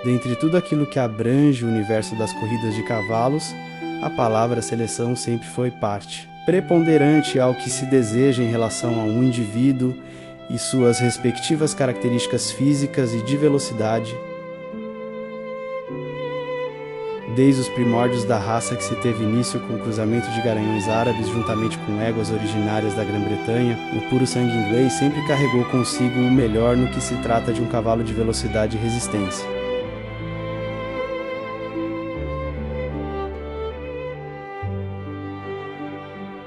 Dentre tudo aquilo que abrange o universo das corridas de cavalos, a palavra seleção sempre foi parte preponderante ao que se deseja em relação a um indivíduo e suas respectivas características físicas e de velocidade. Desde os primórdios da raça que se teve início com o cruzamento de garanhões árabes juntamente com éguas originárias da Grã-Bretanha, o puro sangue inglês sempre carregou consigo o melhor no que se trata de um cavalo de velocidade e resistência.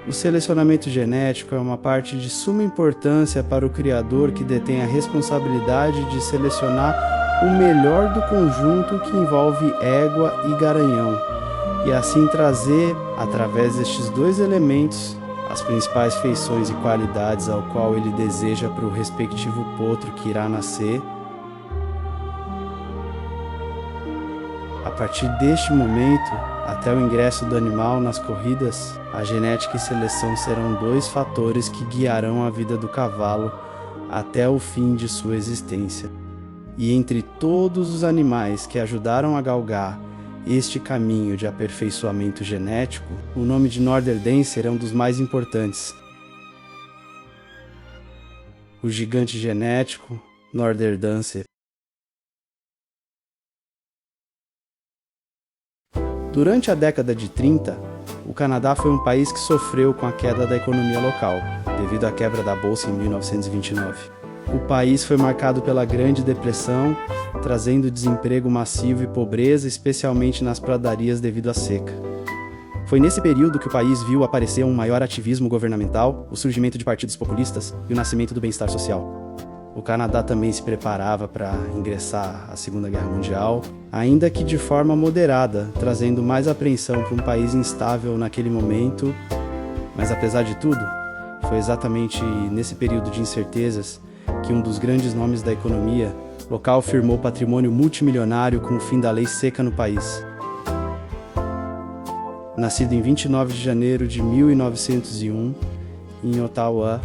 O selecionamento genético é uma parte de suma importância para o criador que detém a responsabilidade de selecionar o melhor do conjunto que envolve égua e garanhão, e assim trazer, através destes dois elementos, as principais feições e qualidades ao qual ele deseja para o respectivo potro que irá nascer. A partir deste momento, até o ingresso do animal nas corridas, a genética e seleção serão dois fatores que guiarão a vida do cavalo até o fim de sua existência. E entre todos os animais que ajudaram a galgar este caminho de aperfeiçoamento genético, o nome de Northern-Dancer é um dos mais importantes. O gigante genético Northern-Dancer. Durante a década de 30, o Canadá foi um país que sofreu com a queda da economia local, devido à quebra da Bolsa em 1929. O país foi marcado pela Grande Depressão, trazendo desemprego massivo e pobreza, especialmente nas pradarias devido à seca. Foi nesse período que o país viu aparecer um maior ativismo governamental, o surgimento de partidos populistas e o nascimento do bem-estar social. O Canadá também se preparava para ingressar à Segunda Guerra Mundial, ainda que de forma moderada, trazendo mais apreensão para um país instável naquele momento. Mas apesar de tudo, foi exatamente nesse período de incertezas que um dos grandes nomes da economia local firmou patrimônio multimilionário com o fim da lei seca no país. Nascido em 29 de janeiro de 1901, em Ottawa,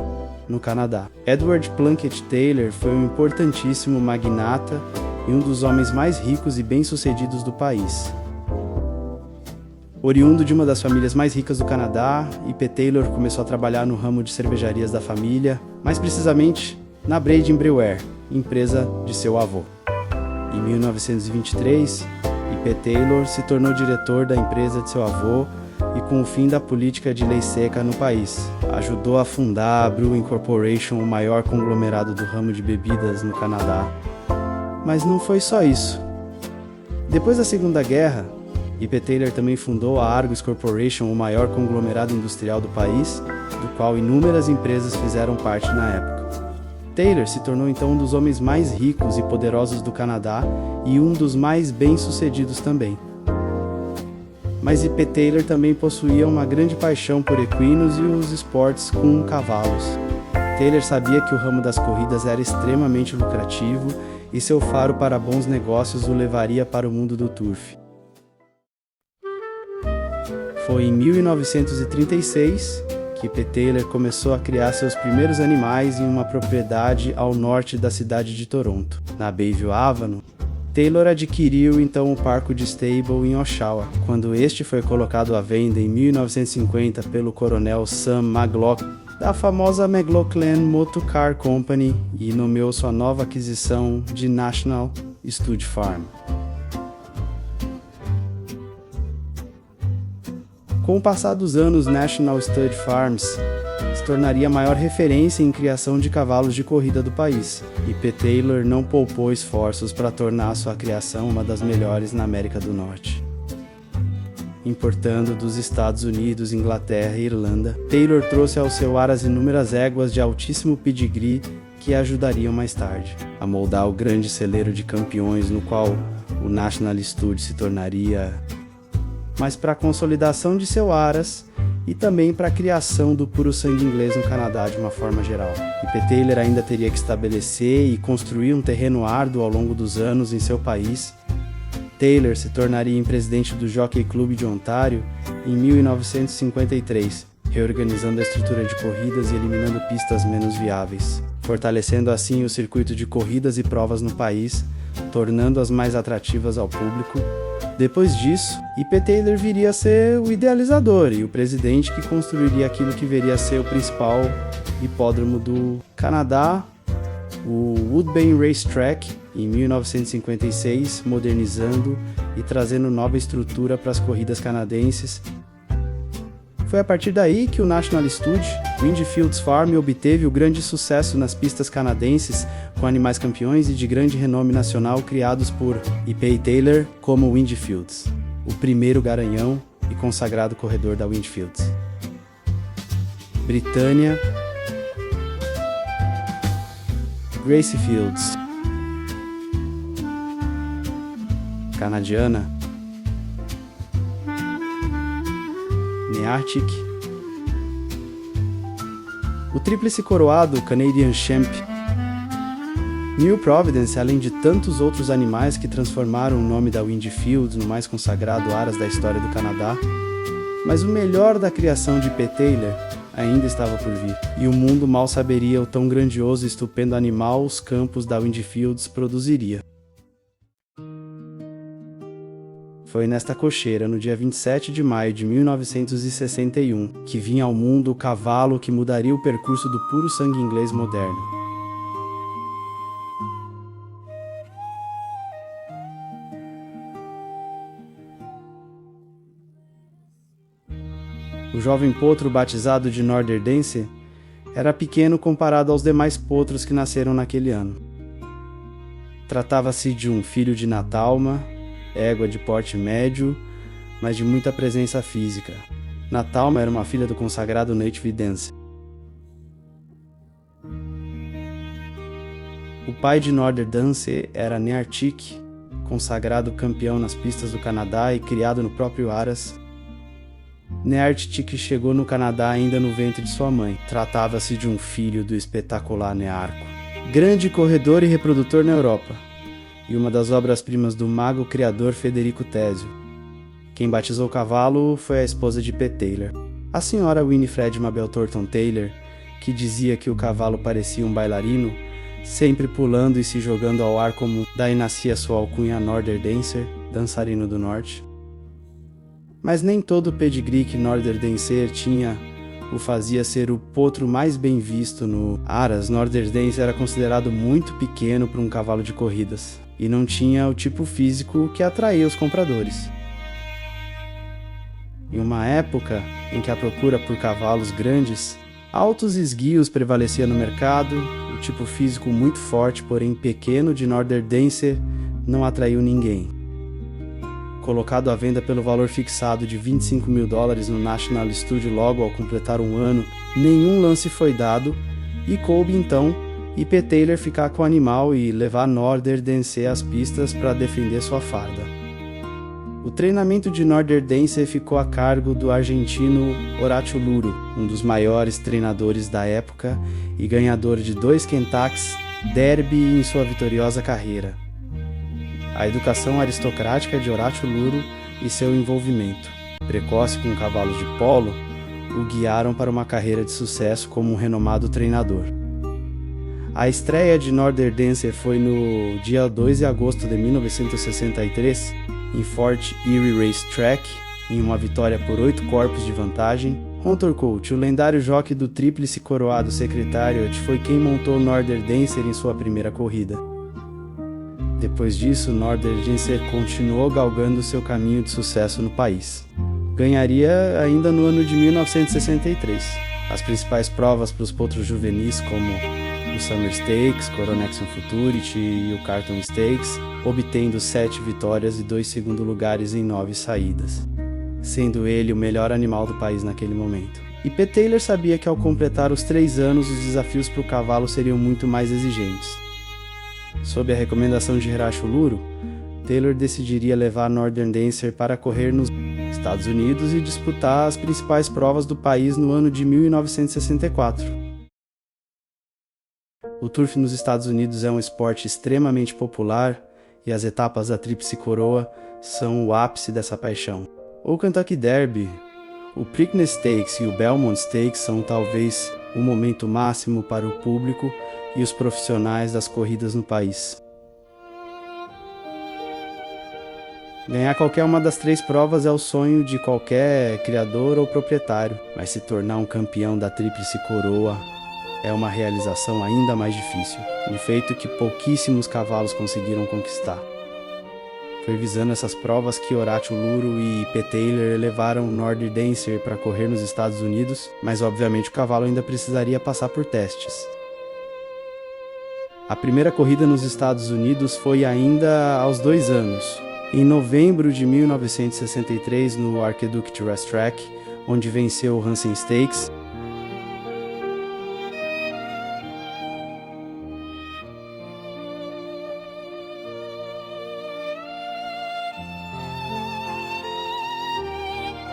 no Canadá. Edward Plunkett Taylor foi um importantíssimo magnata e um dos homens mais ricos e bem-sucedidos do país. Oriundo de uma das famílias mais ricas do Canadá, I.P. Taylor começou a trabalhar no ramo de cervejarias da família, mais precisamente na Braden Brewer, empresa de seu avô. Em 1923, I.P. Taylor se tornou diretor da empresa de seu avô e, com o fim da política de lei seca no país, ajudou a fundar a Brewing Corporation, o maior conglomerado do ramo de bebidas no Canadá. Mas não foi só isso. Depois da Segunda Guerra, I.P. Taylor também fundou a Argus Corporation, o maior conglomerado industrial do país, do qual inúmeras empresas fizeram parte na época. Taylor se tornou então um dos homens mais ricos e poderosos do Canadá e um dos mais bem-sucedidos também. Mas I.P. Taylor também possuía uma grande paixão por equinos e os esportes com cavalos. Taylor sabia que o ramo das corridas era extremamente lucrativo e seu faro para bons negócios o levaria para o mundo do turf. Foi em 1936 que I.P. Taylor começou a criar seus primeiros animais em uma propriedade ao norte da cidade de Toronto, na Bayview Avenue. Taylor adquiriu então o Parco de Stable em Oshawa, quando este foi colocado à venda em 1950 pelo coronel Sam McLaughlin, da famosa McLaughlin Motor Car Company, e nomeou sua nova aquisição de National Stud Farm. Com o passar dos anos, National Stud Farms se tornaria a maior referência em criação de cavalos de corrida do país. I.P. Taylor não poupou esforços para tornar sua criação uma das melhores na América do Norte. Importando dos Estados Unidos, Inglaterra e Irlanda, Taylor trouxe ao seu ar as inúmeras éguas de altíssimo pedigree que ajudariam mais tarde a moldar o grande celeiro de campeões no qual o National Stud se tornaria, mas para a consolidação de seu aras e também para a criação do puro sangue inglês no Canadá de uma forma geral. I.P. Taylor ainda teria que estabelecer e construir um terreno árduo ao longo dos anos em seu país. Taylor se tornaria presidente do Jockey Club de Ontário em 1953, reorganizando a estrutura de corridas e eliminando pistas menos viáveis, fortalecendo assim o circuito de corridas e provas no país, tornando-as mais atrativas ao público. Depois disso, IP Taylor viria a ser o idealizador e o presidente que construiria aquilo que viria a ser o principal hipódromo do Canadá, o Woodbine Racetrack, em 1956, modernizando e trazendo nova estrutura para as corridas canadenses. Foi a partir daí que o National Stud, Windfields Farm, obteve o grande sucesso nas pistas canadenses com animais campeões e de grande renome nacional criados por IP Taylor, como o Windfields, o primeiro garanhão e consagrado corredor da Windfields. Britânia, Gracie Fields. Canadiana, Nearctic. O tríplice coroado Canadian Champ. New Providence, além de tantos outros animais que transformaram o nome da Windfields no mais consagrado aras da história do Canadá. Mas o melhor da criação de IP Taylor ainda estava por vir, e o mundo mal saberia o tão grandioso e estupendo animal os campos da Windfields produziria. Foi nesta cocheira, no dia 27 de maio de 1961, que vinha ao mundo o cavalo que mudaria o percurso do puro sangue inglês moderno. O jovem potro batizado de Northern era pequeno comparado aos demais potros que nasceram naquele ano. Tratava-se de um filho de Natalma, égua de porte médio, mas de muita presença física. Natalma era uma filha do consagrado Native Dance. O pai de Northern Dance era Nearctic, consagrado campeão nas pistas do Canadá e criado no próprio Aras. Nearctic chegou no Canadá ainda no ventre de sua mãe. Tratava-se de um filho do espetacular Nearco, grande corredor e reprodutor na Europa, e uma das obras-primas do mago criador Federico Thésio. Quem batizou o cavalo foi a esposa de IP Taylor, a senhora Winifred Mabel Thornton Taylor, que dizia que o cavalo parecia um bailarino, sempre pulando e se jogando ao ar como daí nascia sua alcunha Northern Dancer, dançarino do norte. Mas nem todo o pedigree que Northern Dancer tinha o fazia ser o potro mais bem visto no Aras. Northern Dancer era considerado muito pequeno para um cavalo de corridas e não tinha o tipo físico que atraía os compradores. Em uma época em que a procura por cavalos grandes, altos e esguios prevalecia no mercado, o tipo físico muito forte, porém pequeno, de Northern Dancer não atraiu ninguém. Colocado à venda pelo valor fixado de $25 mil no National Stud logo ao completar um ano, nenhum lance foi dado e coube então IP Taylor ficar com o animal e levar Northern Dancer às pistas para defender sua farda. O treinamento de Northern Dancer ficou a cargo do argentino Horacio Luro, um dos maiores treinadores da época e ganhador de 2 Kentucky Derby em sua vitoriosa carreira. A educação aristocrática de Horacio Luro e seu envolvimento, precoce com cavalos de polo, o guiaram para uma carreira de sucesso como um renomado treinador. A estreia de Northern Dancer foi no dia 2 de agosto de 1963, em Fort Erie Racetrack, em uma vitória por 8 corpos de vantagem. Hunter Colt, o lendário jockey do tríplice coroado Secretariat, foi quem montou Northern Dancer em sua primeira corrida. Depois disso, Northern Dancer continuou galgando seu caminho de sucesso no país. Ganharia ainda no ano de 1963 as principais provas para os potros juvenis, como o Summer Stakes, Coronation Futurity e o Carlton Stakes, obtendo 7 vitórias e 2 segundos lugares em 9 saídas, sendo ele o melhor animal do país naquele momento. IP Taylor sabia que ao completar os 3 anos, os desafios para o cavalo seriam muito mais exigentes. Sob a recomendação de Horacio Luro, Taylor decidiria levar Northern Dancer para correr nos Estados Unidos e disputar as principais provas do país no ano de 1964. O turf nos Estados Unidos é um esporte extremamente popular e as etapas da Tríplice Coroa são o ápice dessa paixão. O Kentucky Derby, o Preakness Stakes e o Belmont Stakes são talvez o momento máximo para o público e os profissionais das corridas no país. Ganhar qualquer uma das 3 provas é o sonho de qualquer criador ou proprietário, mas se tornar um campeão da Tríplice Coroa é uma realização ainda mais difícil, um feito que pouquíssimos cavalos conseguiram conquistar. Foi visando essas provas que Horatio Luro e P. Taylor levaram Northern Dancer para correr nos Estados Unidos, mas obviamente o cavalo ainda precisaria passar por testes. A primeira corrida nos Estados Unidos foi ainda aos 2 anos, em novembro de 1963 no Archduke Racetrack, onde venceu o Hansen Stakes.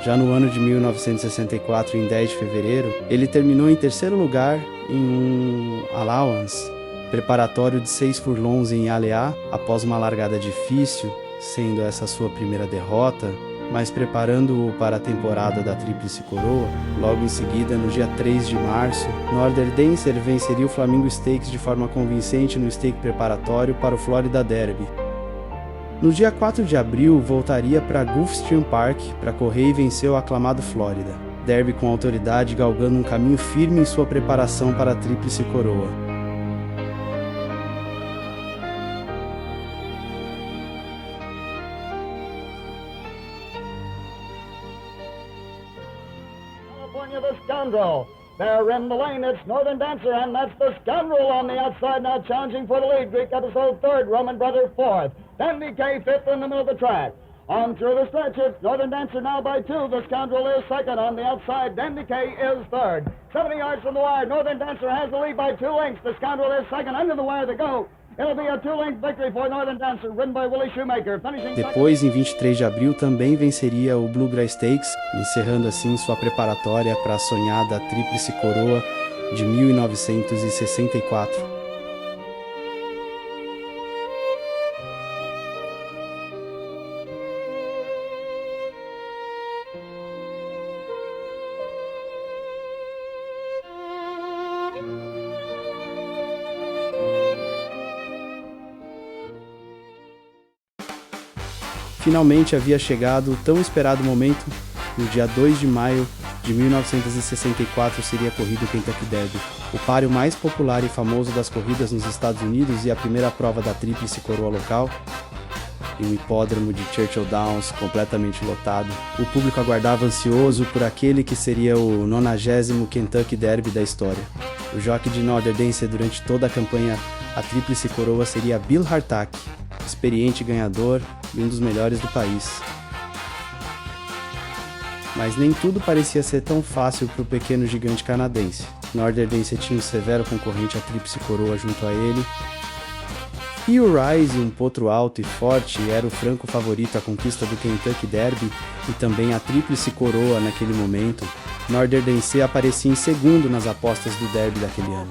Já no ano de 1964, em 10 de fevereiro, ele terminou em 3º lugar em um allowance preparatório de 6 furlongs em Alea, após uma largada difícil, sendo essa sua primeira derrota, mas preparando-o para a temporada da Tríplice Coroa. Logo em seguida, no dia 3 de março, Northern Dancer venceria o Flamingo Stakes de forma convincente no stake preparatório para o Florida Derby. No dia 4 de abril, voltaria para Gulfstream Park para correr e vencer o aclamado Florida Derby com autoridade, galgando um caminho firme em sua preparação para a Tríplice Coroa. California, the Scoundrel. There in the lane, it's Northern Dancer, and that's the Scoundrel on the outside now challenging for the lead. Greek Episode 3rd, Roman Brother 4th. Dandy K 5th in the middle of the track. On through the stretch, it's Northern Dancer now by 2. The Scoundrel is 2nd on the outside. Dandy K is 3rd. 70 yards from the wire, Northern Dancer has the lead by 2 lengths. The Scoundrel is 2nd. Under the wire they go. It'll be a 2-length victory for Northern Dancer, ridden by Willie Shoemaker. Depois, em 23 de abril, também venceria o Bluegrass Stakes, encerrando assim sua preparatória para a sonhada Tríplice Coroa de 1964. Finalmente havia chegado o tão esperado momento. No dia 2 de maio de 1964 seria corrido o Kentucky Derby, o páreo mais popular e famoso das corridas nos Estados Unidos e a primeira prova da Tríplice Coroa local. Em um hipódromo de Churchill Downs completamente lotado, o público aguardava ansioso por aquele que seria o 90º Kentucky Derby da história. O jockey de Northern Dancer durante toda a campanha a Tríplice Coroa seria Bill Hartack, experiente ganhador e um dos melhores do país. Mas nem tudo parecia ser tão fácil para o pequeno gigante canadense. Northern Dancer tinha um severo concorrente à Tríplice Coroa junto a ele. E o Rise, um potro alto e forte, era o franco favorito à conquista do Kentucky Derby e também a Tríplice Coroa naquele momento. Northern Dancer aparecia em segundo nas apostas do Derby daquele ano.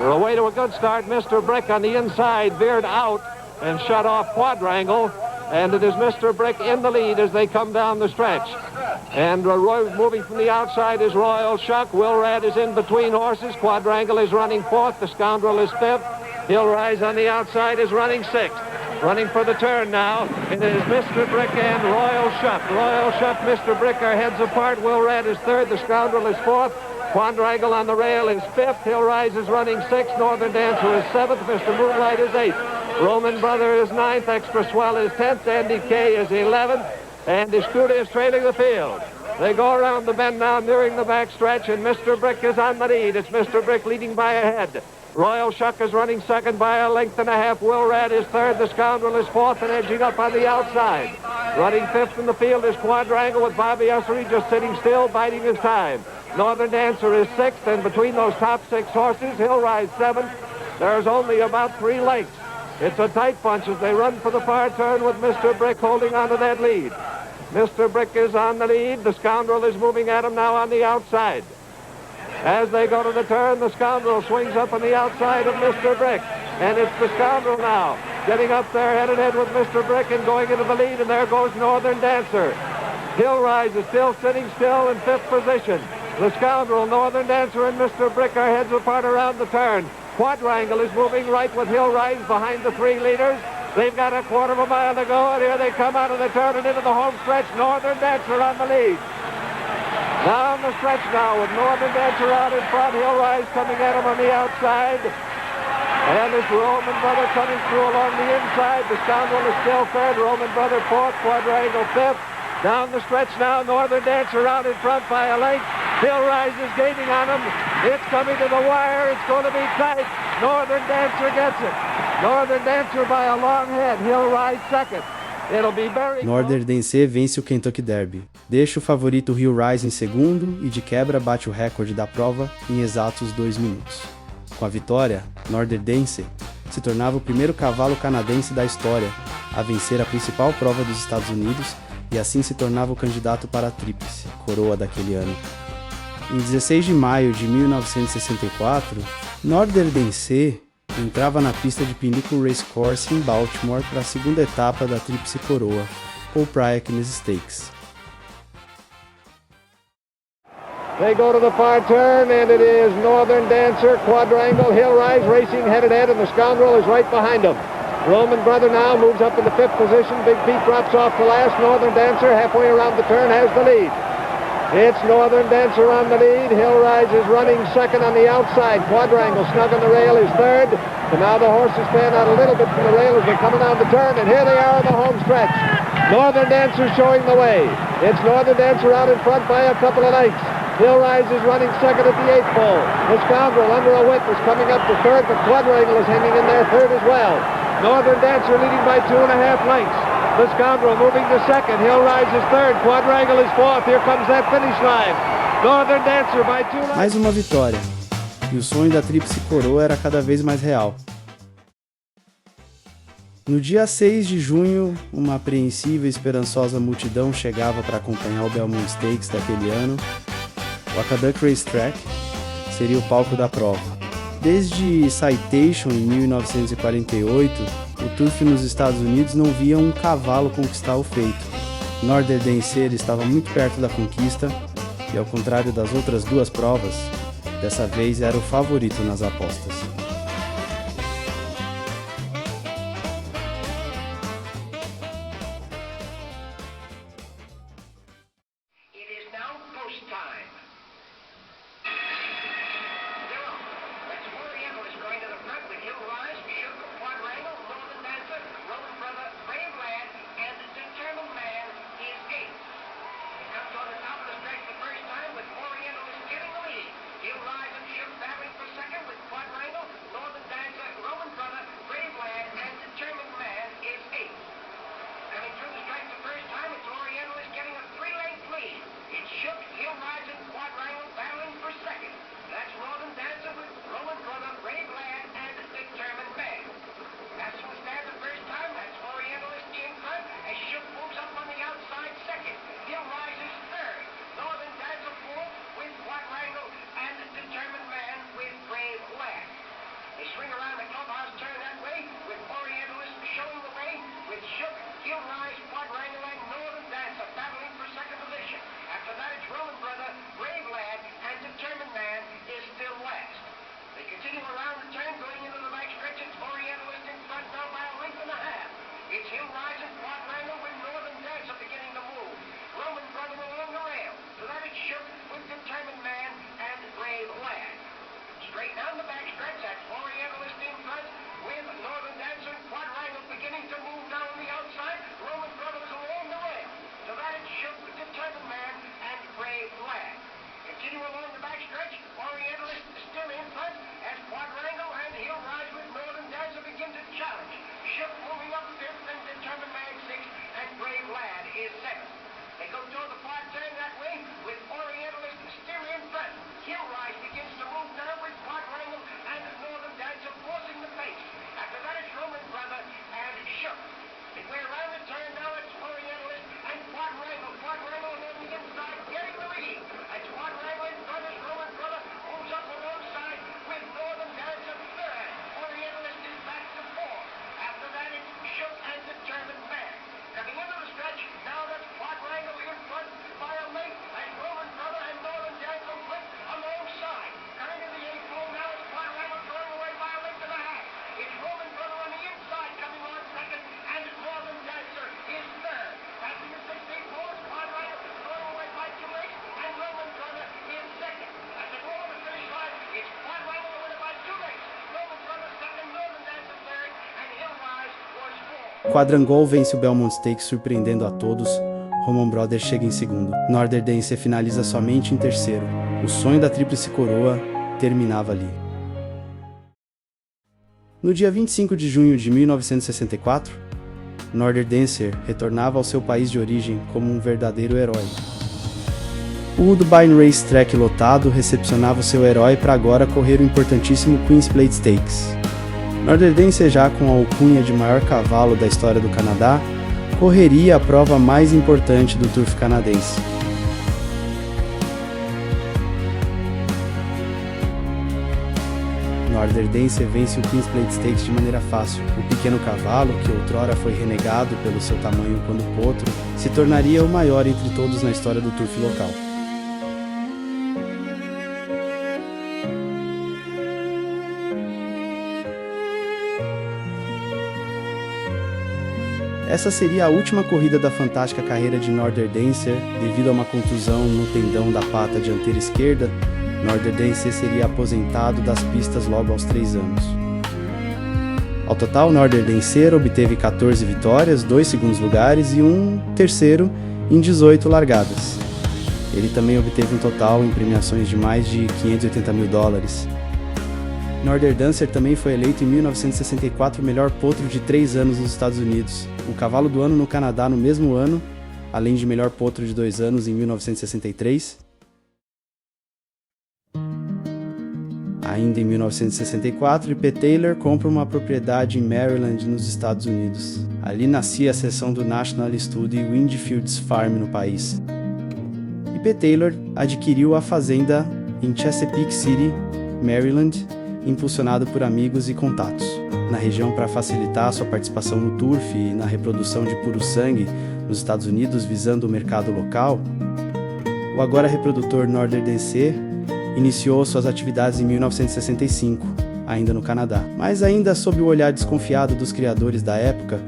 We're away to a good start. Mr. Brick on the inside veered out and shut off Quadrangle. And it is Mr. Brick in the lead as they come down the stretch. And moving from the outside is Royal Shuck. Will Rat is in between horses. Quadrangle is running 4th. The Scoundrel is 5th. He'll Rise on the outside is running 6th. Running for the turn now. It is Mr. Brick and Royal Shuck. Royal Shuck, Mr. Brick are heads apart. Will Rat is 3rd. The Scoundrel is 4th. Quadrangle on the rail is 5th. Hill Rise is running 6th. Northern Dancer is 7th. Mr. Moonlight is 8th. Roman Brother is 9th. Extra Swell is 10th. Andy K is 11th. And Escuda is trailing the field. They go around the bend now, nearing the back stretch, and Mr. Brick is on the lead. It's Mr. Brick leading by a head. Royal Shuck is running 2nd by a length and a half. Will Rat is 3rd. The Scoundrel is 4th and edging up on the outside. Running 5th in the field is Quadrangle with Bobby Ussery just sitting still, biding his time. Northern Dancer is 6th, and between those top 6 horses, Hill Rise 7th. There's only about 3 lengths. It's a tight bunch as they run for the far turn with Mr. Brick holding on to that lead. Mr. Brick is on the lead. The Scoundrel is moving at him now on the outside. As they go to the turn, the Scoundrel swings up on the outside of Mr. Brick. And it's the Scoundrel now getting up there head-to-head with Mr. Brick and going into the lead, and there goes Northern Dancer. Hill Rise is still sitting still in 5th position. The Scoundrel, Northern Dancer, and Mr. Brick are heads apart around the turn. Quadrangle is moving right with Hill Rise behind the 3 leaders. They've got a quarter of a mile to go, and here they come out of the turn and into the home stretch. Northern Dancer on the lead. Down the stretch now with Northern Dancer out in front. He'll Rise coming at him on the outside. And it's Roman Brother coming through along the inside. The Scoundrel is still third. Roman Brother fourth. Quadrangle fifth. Down the stretch now. Northern Dancer out in front by a length. Hill Rise is gaining on him. It's coming to the wire. It's going to be tight. Northern Dancer gets it. Northern Dancer by a long head. Hill Rise second. It'll be very Northern Dancer vence o Kentucky Derby. Deixa o favorito Hill Rise em segundo e de quebra bate o recorde da prova em exatos 2 minutos. Com a vitória, Northern Dancer se tornava o primeiro cavalo canadense da história a vencer a principal prova dos Estados Unidos e assim se tornava o candidato para a tríplice coroa daquele ano. Em 16 de maio de 1964, Northern Dancer entrava na pista de Pinnacle Racecourse em Baltimore para a segunda etapa da Tríplice Coroa, ou Preakness Stakes. They go to the far turn, and it is Northern Dancer, Quadrangle, Hill Rise racing head-to-head, and the Scoundrel is right behind him. Roman Brother now moves up in the 5th position. Big Pete drops off the last. Northern Dancer, halfway around the turn, has the lead. It's Northern Dancer on the lead. Hill Rise is running second on the outside. Quadrangle snug on the rail is third. And now the horses fan out a little bit from the rail as they're coming down the turn. And here they are on the home stretch. Northern Dancer showing the way. It's Northern Dancer out in front by a couple of lengths. Hill Rise is running second at the 8th pole. The Scoundrel under a whip is coming up to third, but Quadrangle is hanging in there third as well. Northern Dancer leading by 2.5 lengths. The Scoundrel moving to second. Hill Rise is third. Quadrangle is fourth. Here comes that finish line. Northern Dancer by 2 lengths. Mais uma vitória. E o sonho da Tríplice Coroa era cada vez mais real. No dia 6 de junho, uma apreensiva e esperançosa multidão chegava para acompanhar o Belmont Stakes daquele ano. O Aqueduct Racetrack seria o palco da prova. Desde Citation, em 1948, o Turf nos Estados Unidos não via um cavalo conquistar o feito. Northern Dancer estava muito perto da conquista e, ao contrário das outras 2 provas, dessa vez era o favorito nas apostas. It's Hill Rise and Quadrangle with Northern Dancer beginning to move. Roman Brother along the rail. To that it's Shook with Determined Man and Brave Lad. Straight down the backstretch, that's Orientalist in front with Northern Dancer and Quadrangle beginning to move down on the outside. Roman Brothers along the rail. To that it's Shook with Determined Man and Brave Lad. Continue along the backstretch. Orientalist still in front as Quadrangle and Hill Rise Quadrangol vence o Belmont Stakes surpreendendo a todos. Roman Brothers chega em segundo. Northern Dancer finaliza somente em terceiro. O sonho da tríplice coroa terminava ali. No dia 25 de junho de 1964, Northern Dancer retornava ao seu país de origem como um verdadeiro herói. O Woodbine Race Track lotado recepcionava o seu herói para agora correr o importantíssimo Queen's Plate Stakes. Northern Dancer, já com a alcunha de maior cavalo da história do Canadá, correria a prova mais importante do turf canadense. Northern Dancer vence o Queen's Plate Stakes de maneira fácil. O pequeno cavalo, que outrora foi renegado pelo seu tamanho quando potro, se tornaria o maior entre todos na história do turf local. Essa seria a última corrida da fantástica carreira de Northern Dancer. Devido a uma contusão no tendão da pata dianteira esquerda, Northern Dancer seria aposentado das pistas logo aos 3 anos. Ao total, Northern Dancer obteve 14 vitórias, 2 segundos lugares e um terceiro em 18 largadas. Ele também obteve um total em premiações de mais de $580 mil. Northern Dancer também foi eleito em 1964 o melhor potro de 3 anos nos Estados Unidos, o cavalo do ano no Canadá no mesmo ano, além de melhor potro de 2 anos em 1963. Ainda em 1964, I.P. Taylor compra uma propriedade em Maryland, nos Estados Unidos. Ali nascia a seção do National Stud Windfields Farm no país. I.P. Taylor adquiriu a fazenda em Chesapeake City, Maryland, impulsionado por amigos e contatos na região para facilitar sua participação no turf e na reprodução de puro sangue nos Estados Unidos visando o mercado local. O agora reprodutor Northern Dancer iniciou suas atividades em 1965, ainda no Canadá, mas ainda sob o olhar desconfiado dos criadores da época.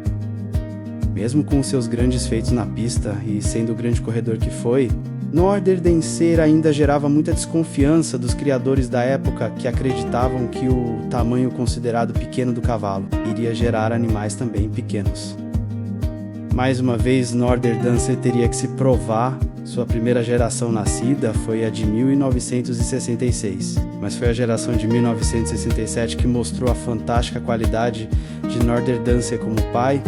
Mesmo com seus grandes feitos na pista e sendo o grande corredor que foi, Northern Dancer ainda gerava muita desconfiança dos criadores da época, que acreditavam que o tamanho considerado pequeno do cavalo iria gerar animais também pequenos. Mais uma vez, Northern Dancer teria que se provar. Sua primeira geração nascida foi a de 1966, mas foi a geração de 1967 que mostrou a fantástica qualidade de Northern Dancer como pai.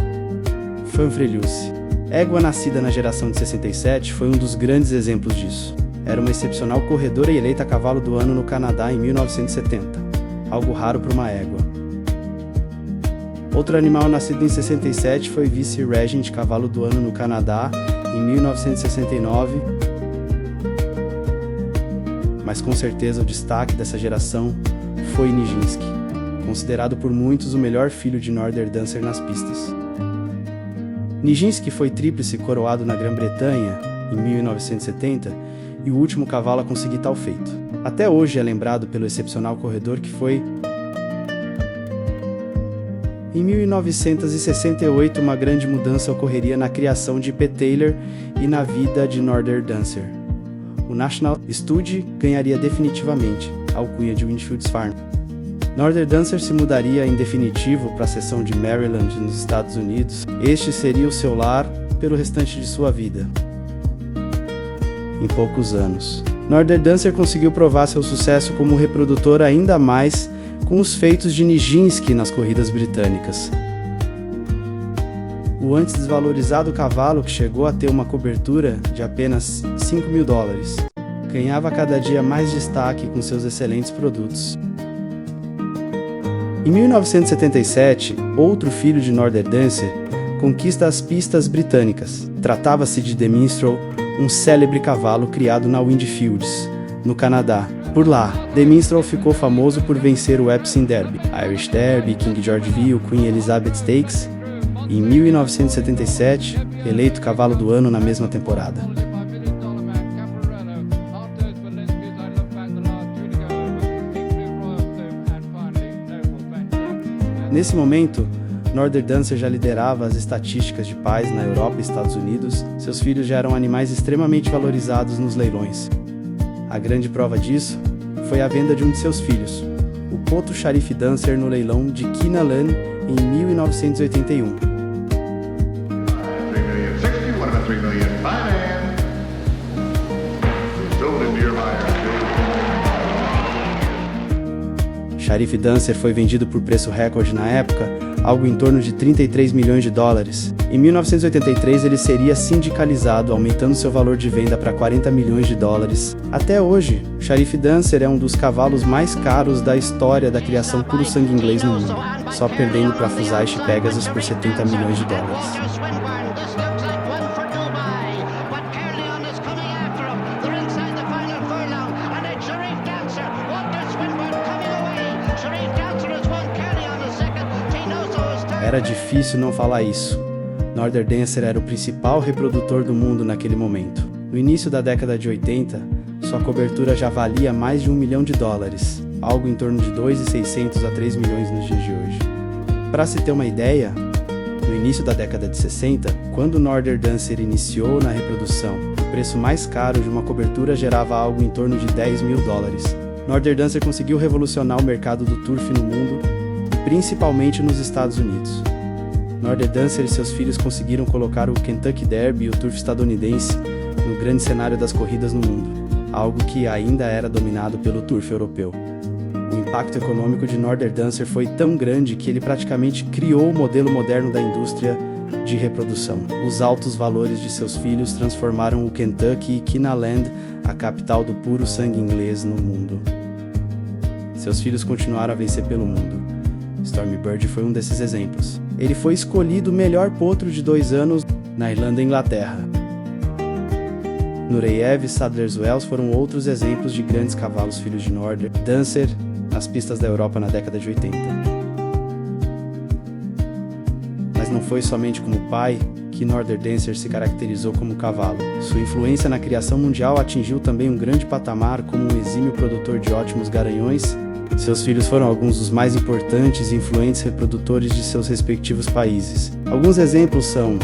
Fanfreluce, égua nascida na geração de 67, foi um dos grandes exemplos disso. Era uma excepcional corredora e eleita cavalo do ano no Canadá em 1970, algo raro para uma égua. Outro animal nascido em 67 foi Vice Regent, cavalo do ano no Canadá, em 1969, mas com certeza o destaque dessa geração foi Nijinsky, considerado por muitos o melhor filho de Northern Dancer nas pistas. Nijinsky foi tríplice coroado na Grã-Bretanha em 1970 e o último cavalo a conseguir tal feito. Até hoje é lembrado pelo excepcional corredor que foi. Em 1968, uma grande mudança ocorreria na criação de I.P. Taylor e na vida de Northern Dancer. O National Stud ganharia definitivamente a alcunha de Windfields Farm. Northern Dancer se mudaria em definitivo para a seção de Maryland, nos Estados Unidos. Este seria o seu lar pelo restante de sua vida. Em poucos anos, Northern Dancer conseguiu provar seu sucesso como reprodutor ainda mais com os feitos de Nijinsky nas corridas britânicas. O antes desvalorizado cavalo, que chegou a ter uma cobertura de apenas $5 mil, ganhava cada dia mais destaque com seus excelentes produtos. Em 1977, outro filho de Northern Dancer conquista as pistas britânicas. Tratava-se de The Minstrel, um célebre cavalo criado na Windfields, no Canadá. Por lá, The Minstrel ficou famoso por vencer o Epsom Derby, Irish Derby, King George V, Queen Elizabeth Stakes, e em 1977, eleito cavalo do ano na mesma temporada. Nesse momento, Northern Dancer já liderava as estatísticas de pais na Europa e Estados Unidos. Seus filhos já eram animais extremamente valorizados nos leilões. A grande prova disso foi a venda de um de seus filhos, o potro Sharif Dancer, no leilão de Kinnallen em 1981. Sharif Dancer foi vendido por preço recorde na época, algo em torno de 33 milhões de dólares. Em 1983 ele seria sindicalizado, aumentando seu valor de venda para 40 milhões de dólares. Até hoje, Sharif Dancer é um dos cavalos mais caros da história da criação puro sangue inglês no mundo, só perdendo para Fusaish Pegasus por 70 milhões de dólares. Era difícil não falar isso. Northern Dancer era o principal reprodutor do mundo naquele momento. No início da década de 80, sua cobertura já valia mais de $1 milhão, algo em torno de 2.600 a 3 milhões nos dias de hoje. Para se ter uma ideia, no início da década de 60, quando Northern Dancer iniciou na reprodução, o preço mais caro de uma cobertura gerava algo em torno de $10 mil. Northern Dancer conseguiu revolucionar o mercado do turf no mundo, principalmente nos Estados Unidos. Northern Dancer e seus filhos conseguiram colocar o Kentucky Derby e o turf estadunidense no grande cenário das corridas no mundo, algo que ainda era dominado pelo turf europeu. O impacto econômico de Northern Dancer foi tão grande que ele praticamente criou o modelo moderno da indústria de reprodução. Os altos valores de seus filhos transformaram o Kentucky e Keeneland, a capital do puro sangue inglês, no mundo. Seus filhos continuaram a vencer pelo mundo. Stormy Bird foi um desses exemplos. Ele foi escolhido o melhor potro de 2 anos na Irlanda e Inglaterra. Nureyev e Sadler's Wells foram outros exemplos de grandes cavalos filhos de Northern Dancer nas pistas da Europa na década de 80. Mas não foi somente como pai que Northern Dancer se caracterizou como cavalo. Sua influência na criação mundial atingiu também um grande patamar como um exímio produtor de ótimos garanhões. Seus filhos foram alguns dos mais importantes e influentes reprodutores de seus respectivos países. Alguns exemplos são: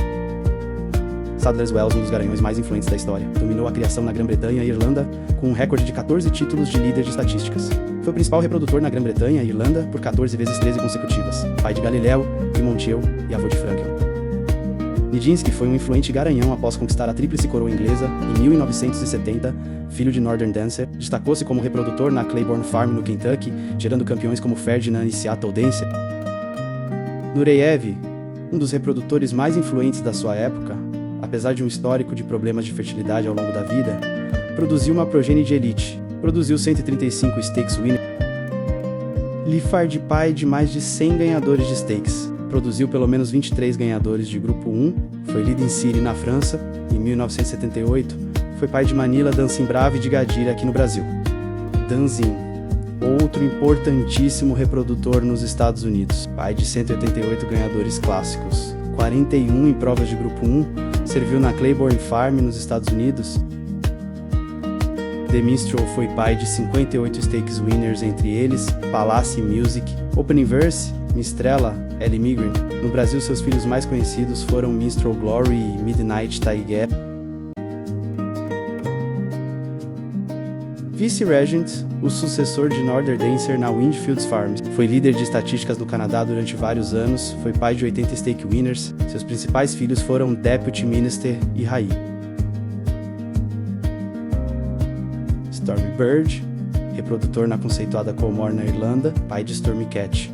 Sadler's Wells, um dos garanhões mais influentes da história, dominou a criação na Grã-Bretanha e Irlanda com um recorde de 14 títulos de líder de estatísticas. Foi o principal reprodutor na Grã-Bretanha e Irlanda por 14 vezes 13 consecutivas. Pai de Galileu e Montiel e avô de Frankel. Nijinsky foi um influente garanhão após conquistar a tríplice coroa inglesa em 1970, filho de Northern Dancer. Destacou-se como reprodutor na Claiborne Farm no Kentucky, gerando campeões como Ferdinand e Seattle Dancer. Nureyev, um dos reprodutores mais influentes da sua época, apesar de um histórico de problemas de fertilidade ao longo da vida, produziu uma progenie de elite. Produziu 135 stakes winners. Liffard, pai de mais de 100 ganhadores de stakes. Produziu pelo menos 23 ganhadores de Grupo 1, foi leading city na França, em 1978, foi pai de Manila, Danzin Brave e de Gadir aqui no Brasil. Danzin, outro importantíssimo reprodutor nos Estados Unidos, pai de 188 ganhadores clássicos, 41 em provas de Grupo 1, serviu na Claiborne Farm nos Estados Unidos. The Minstrel foi pai de 58 stakes winners, entre eles Palace Music, Opening Verse, Mistrella, Ellie Migrin. No Brasil, seus filhos mais conhecidos foram Minstrel Glory e Midnight Tiger. Vice Regent, o sucessor de Northern Dancer na Windfields Farms, foi líder de estatísticas do Canadá durante vários anos, foi pai de 80 stake winners. Seus principais filhos foram Deputy Minister e Rai. Stormy Bird, reprodutor na conceituada Coolmore na Irlanda, pai de Stormy Cat.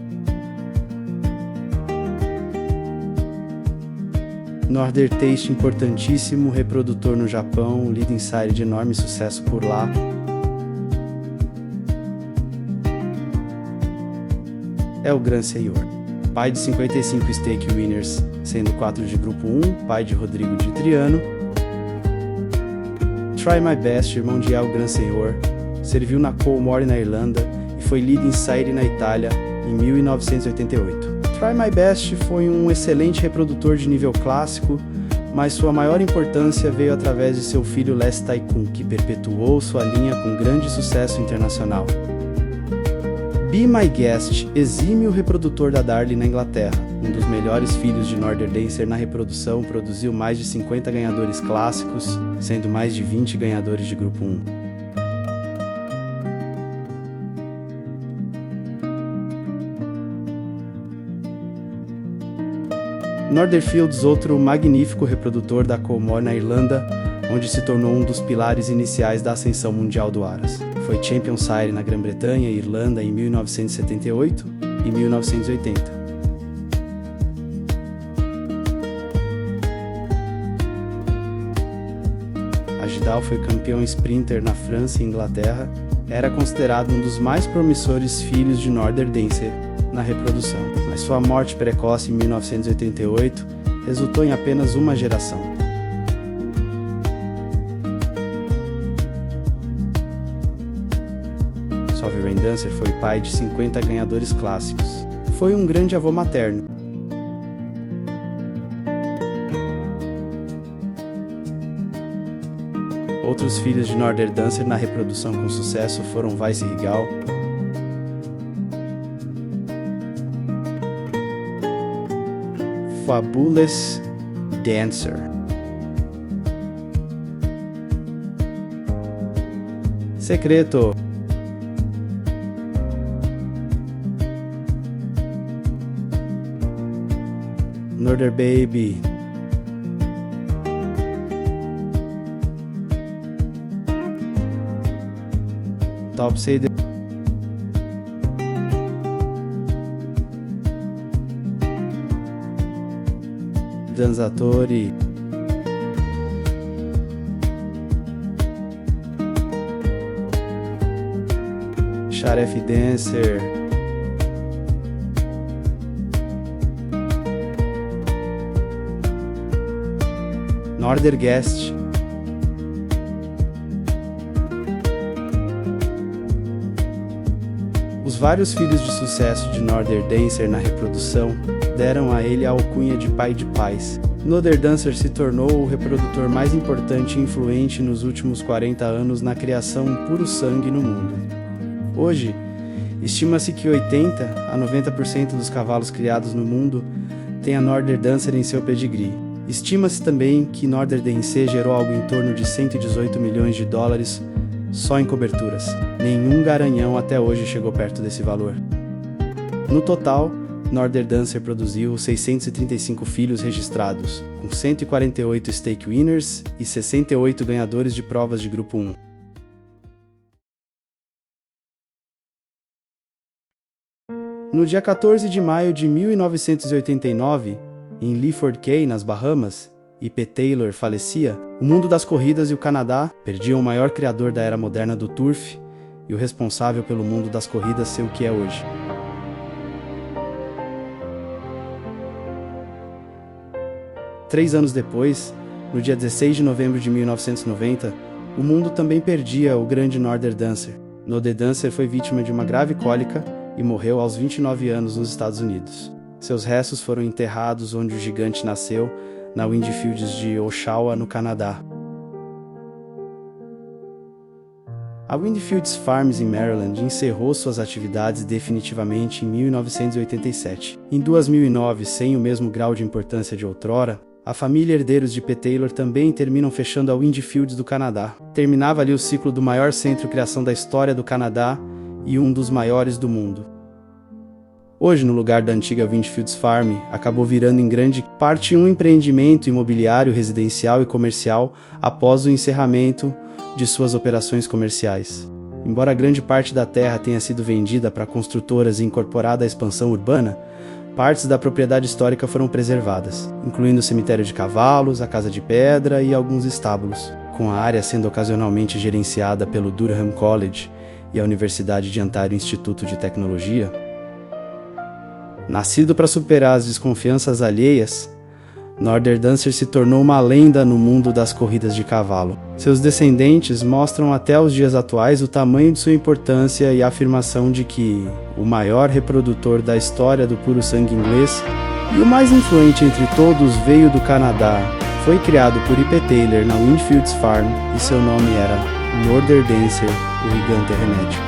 Northern Taste, importantíssimo reprodutor no Japão, leading sire de enorme sucesso por lá. É o Gran Senhor, pai de 55 stake winners, sendo 4 de Grupo 1, pai de Rodrigo de Triano. Try My Best, irmão de El Gran Senhor, serviu na Coolmore na Irlanda e foi leading sire na Itália em 1988. Try My Best foi um excelente reprodutor de nível clássico, mas sua maior importância veio através de seu filho Les Tycoon, que perpetuou sua linha com grande sucesso internacional. Be My Guest, exímio reprodutor da Darley na Inglaterra, um dos melhores filhos de Northern Dancer na reprodução, produziu mais de 50 ganhadores clássicos, sendo mais de 20 ganhadores de Grupo 1. Northernfields, outro magnífico reprodutor da Coolmore na Irlanda, onde se tornou um dos pilares iniciais da ascensão mundial do Aras. Foi Champion Sire na Grã-Bretanha e Irlanda em 1978 e 1980. Agidal foi campeão sprinter na França e Inglaterra. Era considerado um dos mais promissores filhos de Northern Dancer na reprodução, mas sua morte precoce em 1988 resultou em apenas uma geração. Sovereign Dancer foi pai de 50 ganhadores clássicos. Foi um grande avô materno. Outros filhos de Northern Dancer na reprodução com sucesso foram Vice Regal, Fabulous Dancer, Secreto, Northern Baby, Topsy, Danzatori, Sharef Dancer, Northern Guest, os vários filhos de sucesso de Northern Dancer na reprodução deram a ele a alcunha de pai de pais. Northern Dancer se tornou o reprodutor mais importante e influente nos últimos 40 anos na criação puro sangue no mundo. Hoje, estima-se que 80 a 90% dos cavalos criados no mundo têm a Northern Dancer em seu pedigree. Estima-se também que Northern DNC gerou algo em torno de 118 milhões de dólares só em coberturas. Nenhum garanhão até hoje chegou perto desse valor. No total, Northern Dancer produziu 635 filhos registrados, com 148 stake winners e 68 ganhadores de provas de Grupo 1. No dia 14 de maio de 1989, em Leaford Cay, nas Bahamas, I.P. Taylor falecia, o mundo das corridas e o Canadá perdiam o maior criador da era moderna do turf e o responsável pelo mundo das corridas ser o que é hoje. Três anos depois, no dia 16 de novembro de 1990, o mundo também perdia o grande Northern Dancer. Northern Dancer foi vítima de uma grave cólica e morreu aos 29 anos nos Estados Unidos. Seus restos foram enterrados onde o gigante nasceu, na Windfields de Oshawa, no Canadá. A Windfields Farms em Maryland encerrou suas atividades definitivamente em 1987. Em 2009, sem o mesmo grau de importância de outrora, a família herdeiros de P. Taylor também terminam fechando a Windfields do Canadá. Terminava ali o ciclo do maior centro de criação da história do Canadá e um dos maiores do mundo. Hoje, no lugar da antiga Windfields Farm, acabou virando em grande parte um empreendimento imobiliário, residencial e comercial após o encerramento de suas operações comerciais. Embora grande parte da terra tenha sido vendida para construtoras e incorporada à expansão urbana, partes da propriedade histórica foram preservadas, incluindo o cemitério de cavalos, a casa de pedra e alguns estábulos, com a área sendo ocasionalmente gerenciada pelo Durham College e a Universidade de Ontário Instituto de Tecnologia. Nascido para superar as desconfianças alheias, Northern Dancer se tornou uma lenda no mundo das corridas de cavalo. Seus descendentes mostram até os dias atuais o tamanho de sua importância e a afirmação de que o maior reprodutor da história do puro sangue inglês e o mais influente entre todos veio do Canadá. Foi criado por I.P. Taylor na Windfields Farm e seu nome era Northern Dancer, o gigante hermético.